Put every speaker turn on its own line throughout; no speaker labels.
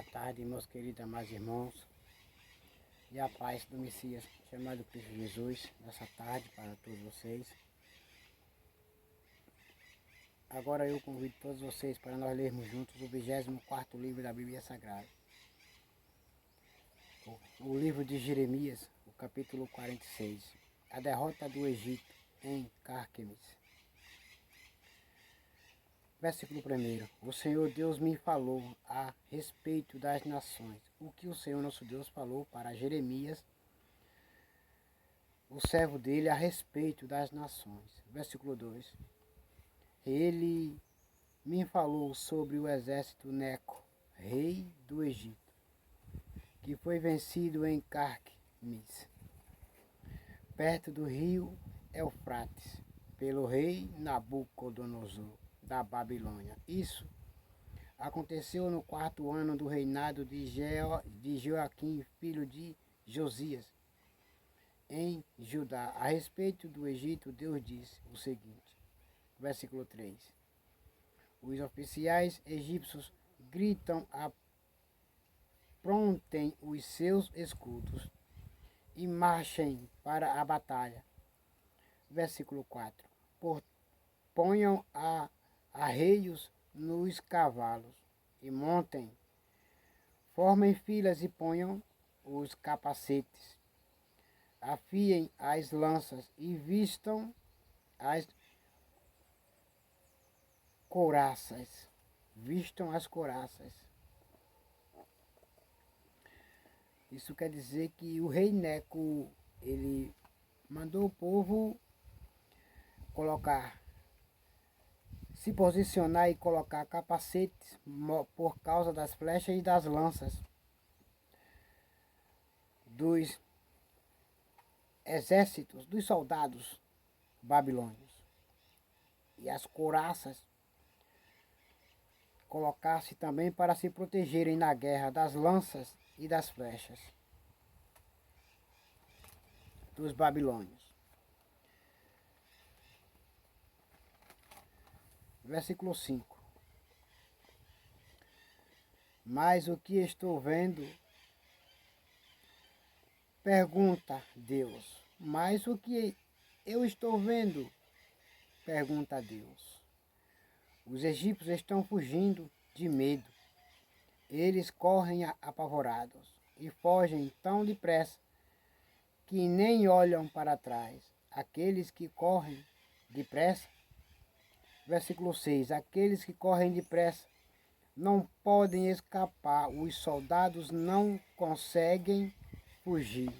boa tarde, meus queridos amados irmãos, e a paz do Messias, chamado Cristo Jesus, nessa tarde para todos vocês. Agora eu convido todos vocês para nós lermos juntos o 24º livro da Bíblia Sagrada. O livro de Jeremias, o capítulo 46, a derrota do Egito em Cárquemes. Versículo 1. O Senhor Deus me falou a respeito das nações. O que o Senhor nosso Deus falou para Jeremias, o servo dele, a respeito das nações. Versículo 2. Ele me falou sobre o exército Neco, rei do Egito, que foi vencido em Cárquemes, perto do rio Eufrates, pelo rei Nabucodonosor da Babilônia. Isso aconteceu no 4º ano do reinado de Joaquim, filho de Josias, em Judá. A respeito do Egito, Deus disse o seguinte, versículo 3. Os oficiais egípcios gritam, aprontem os seus escudos e marchem para a batalha. Versículo 4. Ponham arreios nos cavalos e montem, formem filas e ponham os capacetes, afiem as lanças e vistam as couraças. Isso quer dizer que o rei Neco, ele mandou o povo se posicionar e colocar capacetes por causa das flechas e das lanças dos exércitos, dos soldados babilônios. E as couraças colocar-se também para se protegerem na guerra das lanças e das flechas dos babilônios. Versículo 5. Mas o que estou vendo? Pergunta Deus. Mas o que eu estou vendo? Pergunta Deus. Os egípcios estão fugindo de medo. Eles correm apavorados e fogem tão depressa que nem olham para trás. Aqueles que correm depressa. Versículo 6. Aqueles que correm depressa não podem escapar. Os soldados não conseguem fugir,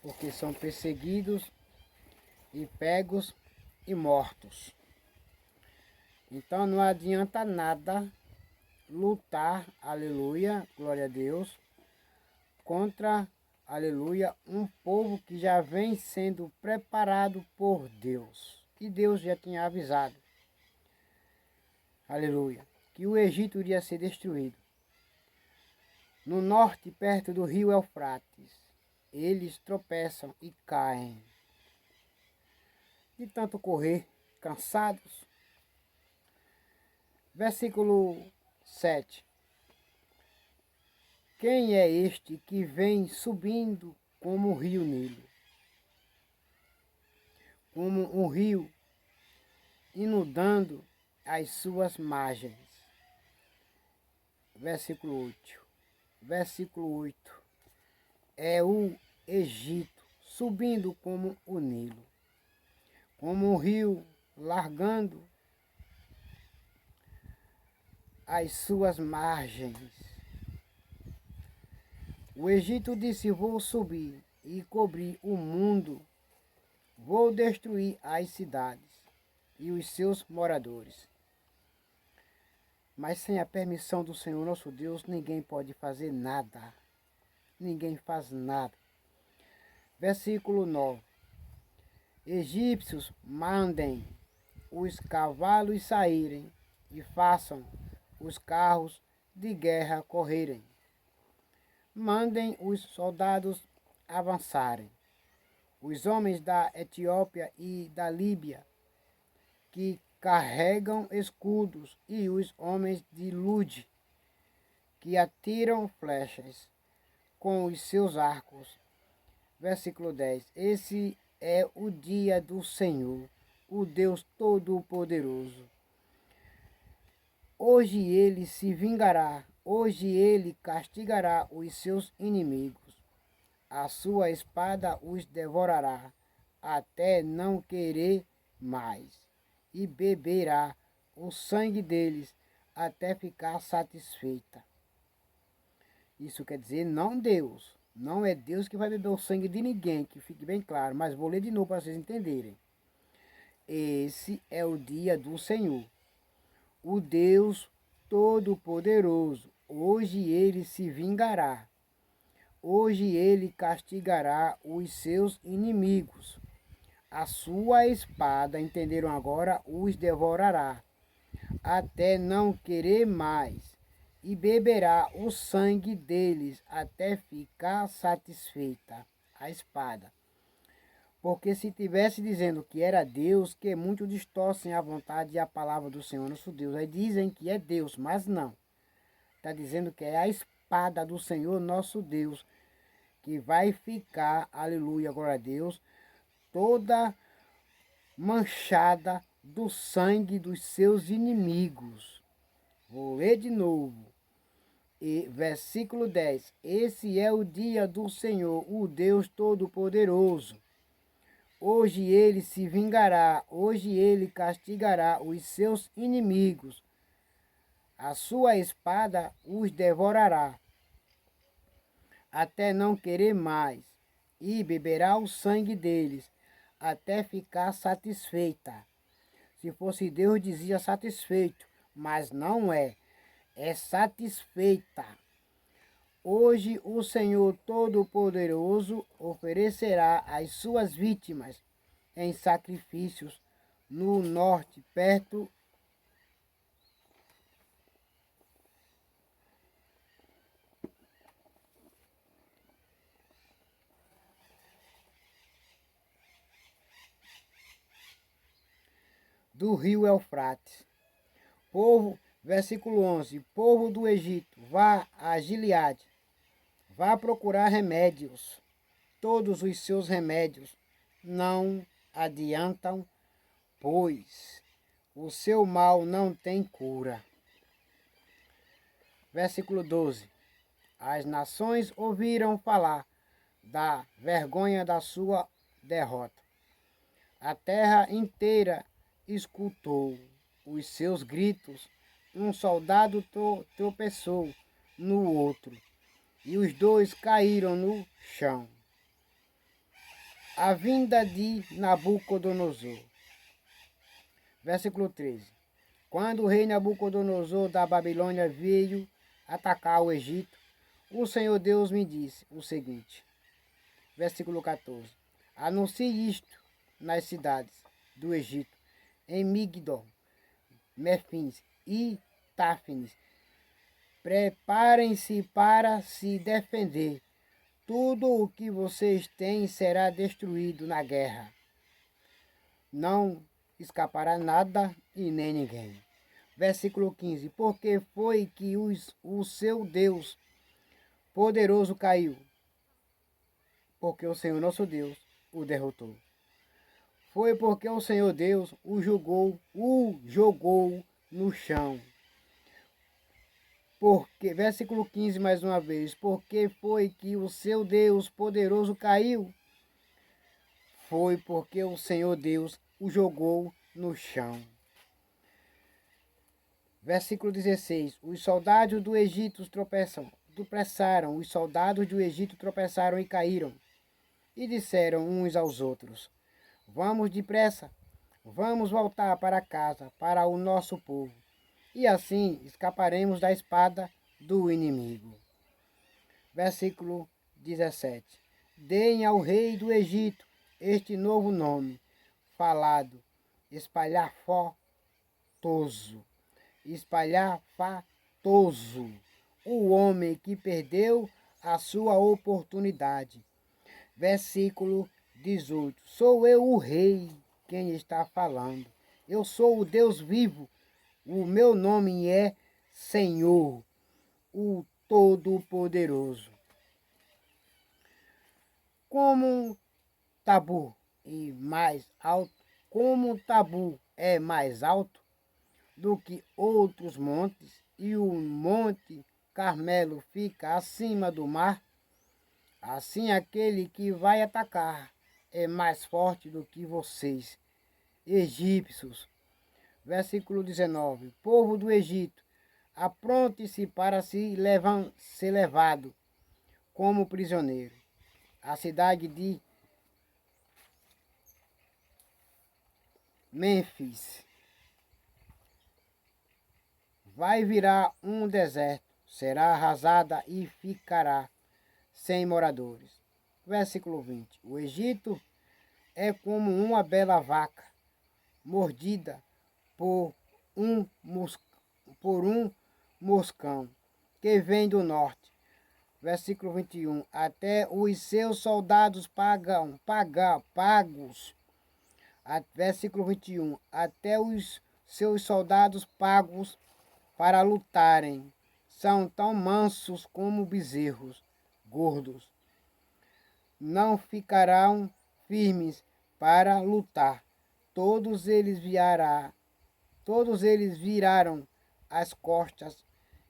porque são perseguidos e pegos e mortos. Então não adianta nada lutar, aleluia, glória a Deus, contra, aleluia, um povo que já vem sendo preparado por Deus. E Deus já tinha avisado, aleluia, que o Egito iria ser destruído. No norte, perto do rio Eufrates, eles tropeçam e caem. De tanto correr, cansados. Versículo 7. Quem é este que vem subindo como o rio Nilo? Como um rio inundando as suas margens. Versículo 8. Versículo 8. É o Egito subindo como o Nilo, como um rio largando as suas margens. O Egito disse, vou subir e cobrir o mundo. Vou destruir as cidades e os seus moradores. Mas sem a permissão do Senhor nosso Deus, ninguém pode fazer nada. Ninguém faz nada. Versículo 9. Egípcios, mandem os cavalos saírem e façam os carros de guerra correrem. Mandem os soldados avançarem. Os homens da Etiópia e da Líbia, que carregam escudos, e os homens de Lude, que atiram flechas com os seus arcos. Versículo 10. Esse é o dia do Senhor, o Deus Todo-Poderoso. Hoje ele se vingará, hoje ele castigará os seus inimigos. A sua espada os devorará, até não querer mais, e beberá o sangue deles, até ficar satisfeita. Isso quer dizer, não Deus. Não é Deus que vai beber o sangue de ninguém, que fique bem claro. Mas vou ler de novo para vocês entenderem. Esse é o dia do Senhor, o Deus Todo-Poderoso. Hoje ele se vingará. Hoje ele castigará os seus inimigos. A sua espada, entenderam agora, os devorará, até não querer mais, e beberá o sangue deles, até ficar satisfeita. A espada. Porque se tivesse dizendo que era Deus, que muitos distorcem a vontade e a palavra do Senhor nosso Deus. Aí dizem que é Deus, mas não. Está dizendo que é a espada do Senhor nosso Deus, que vai ficar, aleluia, glória a Deus, toda manchada do sangue dos seus inimigos. Vou ler de novo. E versículo 10. Esse é o dia do Senhor, o Deus Todo-Poderoso. Hoje ele se vingará, hoje ele castigará os seus inimigos. A sua espada os devorará, até não querer mais, e beberá o sangue deles, até ficar satisfeita. Se fosse Deus, dizia satisfeito, mas não é. É satisfeita. Hoje o Senhor Todo-Poderoso oferecerá as suas vítimas em sacrifícios no norte, perto do rio Eufrates. Povo, versículo 11, povo do Egito, vá a Gileade, vá procurar remédios. Todos os seus remédios não adiantam, pois o seu mal não tem cura. Versículo 12. As nações ouviram falar da vergonha da sua derrota. A terra inteira escutou os seus gritos. Um soldado tropeçou no outro, e os dois caíram no chão. A vinda de Nabucodonosor. Versículo 13. Quando o rei Nabucodonosor da Babilônia veio atacar o Egito, o Senhor Deus me disse o seguinte. Versículo 14. Anuncie isto nas cidades do Egito, em Migdol, Mefins e Táfnis. Preparem-se para se defender. Tudo o que vocês têm será destruído na guerra. Não escapará nada e nem ninguém. Versículo 15. Porque foi que o seu Deus poderoso caiu? Porque o Senhor nosso Deus o derrotou. Foi porque o Senhor Deus o jogou no chão. Porque, versículo 15 mais uma vez, porque foi que o seu Deus poderoso caiu? Foi porque o Senhor Deus o jogou no chão. Versículo 16, os soldados do Egito tropeçaram, os soldados do Egito tropeçaram e caíram, e disseram uns aos outros, vamos depressa, vamos voltar para casa, para o nosso povo, e assim escaparemos da espada do inimigo. Versículo 17. Deem ao rei do Egito este novo nome, falado, espalhafatoso, o homem que perdeu a sua oportunidade. Versículo 18. Sou eu o rei quem está falando. Eu sou o Deus vivo. O meu nome é Senhor. o Todo-Poderoso. Como tabu e mais alto, como o tabu é mais alto do que outros montes, e o Monte Carmelo fica acima do mar, assim aquele que vai atacar é mais forte do que vocês, egípcios. Versículo 19. Povo do Egito, apronte-se para ser levado como prisioneiro. A cidade de Mênfis vai virar um deserto, será arrasada e ficará sem moradores. Versículo 20. O Egito é como uma bela vaca, mordida por um moscão que vem do norte. Versículo 21. Até os seus soldados pagos. Versículo 21. Até os seus soldados pagos para lutarem são tão mansos como bezerros gordos. Não ficarão firmes para lutar. Todos eles viraram as costas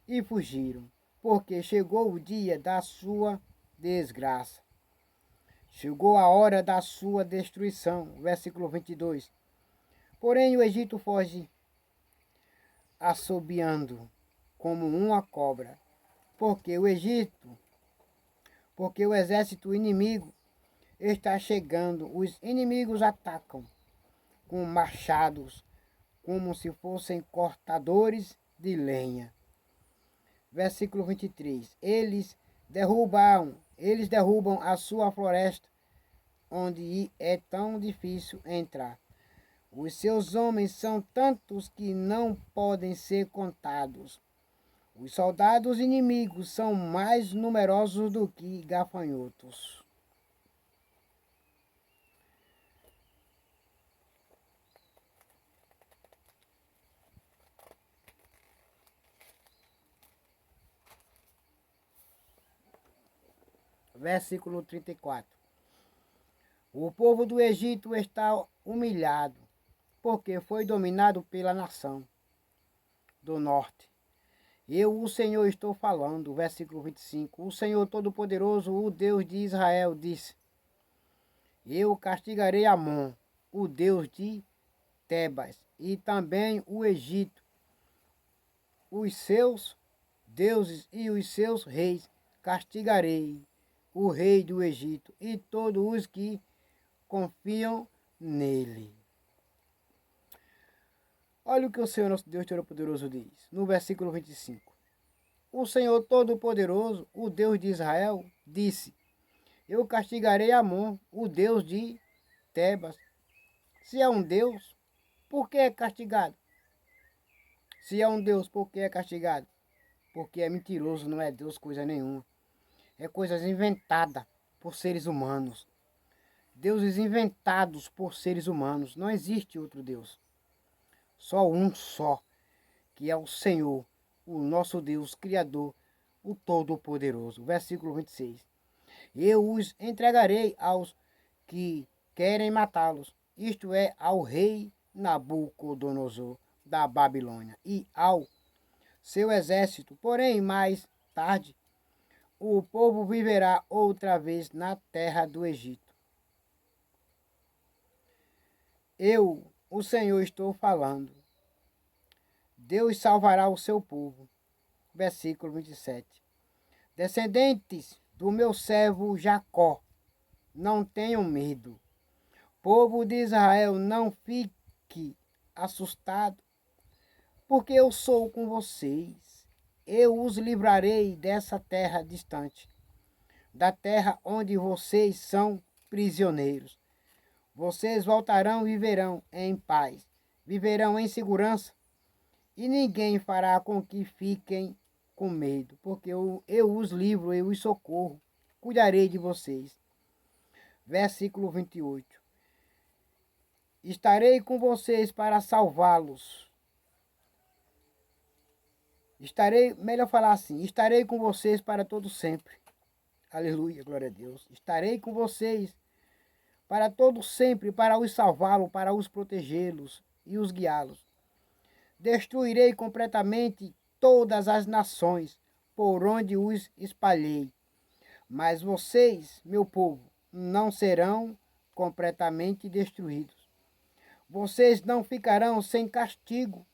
e fugiram, porque chegou o dia da sua desgraça. Chegou a hora da sua destruição. Versículo 22. Porém o Egito foge assobiando como uma cobra, porque o exército inimigo está chegando. Os inimigos atacam com machados, como se fossem cortadores de lenha. Versículo 23. Eles derrubam a sua floresta, onde é tão difícil entrar. Os seus homens são tantos que não podem ser contados. Os soldados inimigos são mais numerosos do que gafanhotos. Versículo 34. O povo do Egito está humilhado, porque foi dominado pela nação do norte. Eu, o Senhor, estou falando. Versículo 25. O Senhor Todo-Poderoso, o Deus de Israel, disse: Eu castigarei Amon, o Deus de Tebas, e também o Egito, os seus deuses e os seus reis. Castigarei o rei do Egito e todos os que confiam nele. Olha o que o Senhor nosso Deus Todo-Poderoso diz, no versículo 25. O Senhor Todo-Poderoso, o Deus de Israel, disse: Eu castigarei Amon, o Deus de Tebas. Se é um Deus, por que é castigado? Se é um Deus, por que é castigado? Porque é mentiroso, não é Deus coisa nenhuma. É coisas inventadas por seres humanos. Deuses inventados por seres humanos. Não existe outro Deus. Só um só, que é o Senhor, o nosso Deus Criador, o Todo-Poderoso. Versículo 26. Eu os entregarei aos que querem matá-los, isto é, ao rei Nabucodonosor da Babilônia e ao seu exército. Porém, mais tarde, o povo viverá outra vez na terra do Egito. Eu, o Senhor, estou falando. Deus salvará o seu povo. Versículo 27. Descendentes do meu servo Jacó, não tenham medo. Povo de Israel, não fique assustado, porque eu sou com vocês. Eu os livrarei dessa terra distante, da terra onde vocês são prisioneiros. Vocês voltarão e viverão em paz, viverão em segurança, e ninguém fará com que fiquem com medo, porque eu os livro, eu os socorro, cuidarei de vocês. Versículo 28. Estarei com vocês para salvá-los. Estarei, melhor falar assim, estarei com vocês para todo sempre. Aleluia, glória a Deus. Estarei com vocês para todo sempre, para os salvá-los, para os protegê-los e os guiá-los. Destruirei completamente todas as nações por onde os espalhei. Mas vocês, meu povo, não serão completamente destruídos. Vocês não ficarão sem castigo,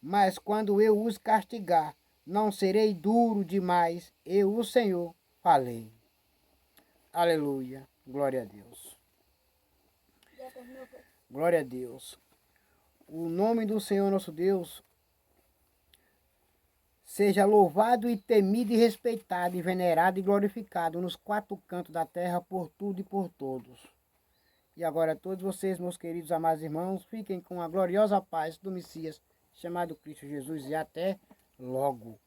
mas quando eu os castigar, não serei duro demais. Eu, o Senhor, falei. Aleluia. Glória a Deus. Glória a Deus. O nome do Senhor nosso Deus seja louvado e temido e respeitado e venerado e glorificado nos quatro cantos da terra por tudo e por todos. E agora todos vocês, meus queridos amados irmãos, fiquem com a gloriosa paz do Messias chamado Cristo Jesus e até logo.